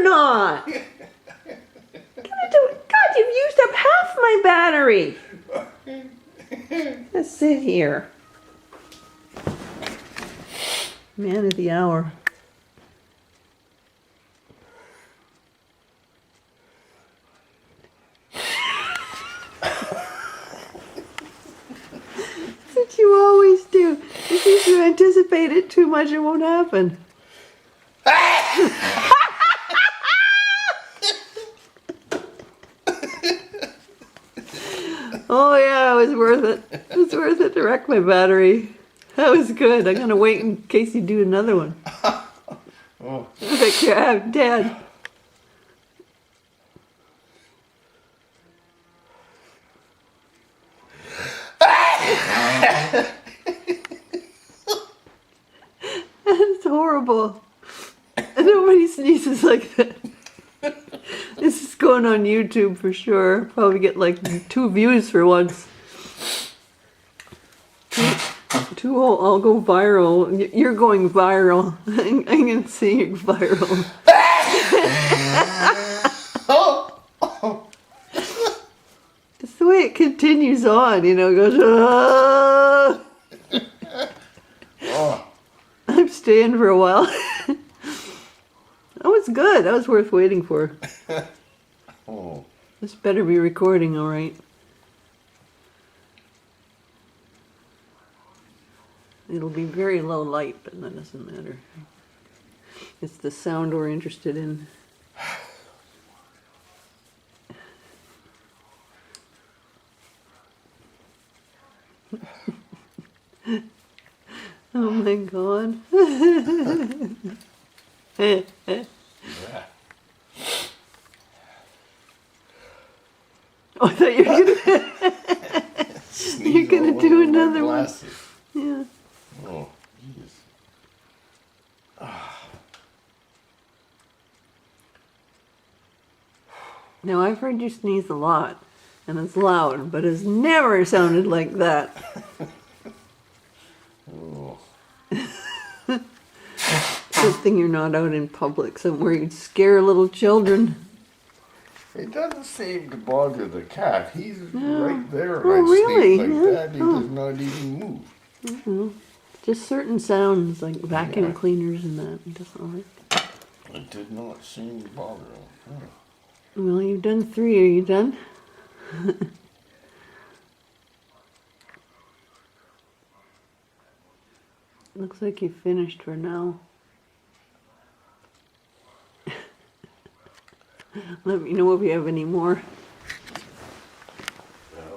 you're not. God, you've used up half my battery. Let's sit here. Man of the hour. That's what you always do. If you anticipate it too much, it won't happen. Oh yeah, it was worth it. It was worth it to wreck my battery. That was good. I'm gonna wait in case you do another one. Oh. Like, yeah, Dad. That's horrible. Nobody sneezes like that. This is going on YouTube for sure. Probably get like 2 views for once. I'll go viral. You're going viral. I'm gonna see you viral. It's the way it continues on, you know, it goes, Oh. I'm staying for a while. That was good. That was worth waiting for. Oh. This better be recording, all right. It'll be very low light, but that doesn't matter. It's the sound we're interested in. Oh my God. Yeah. Oh, I thought you were gonna do another one. Yeah. Oh, jeez. Now I've heard you sneeze a lot, and it's loud, but it's never sounded like that. Oh. Good thing you're not out in public somewhere you'd scare little children. It doesn't seem to bother the cat. He's right there. Oh, I really? sneeze like that. He Oh. does not even move. Mm-hmm. Just certain sounds like vacuum Yeah. cleaners and that. It doesn't like. It did not seem to bother him. Oh. Well, you've done 3. Are you done? Looks like you finished for now. Let me know if you have any more.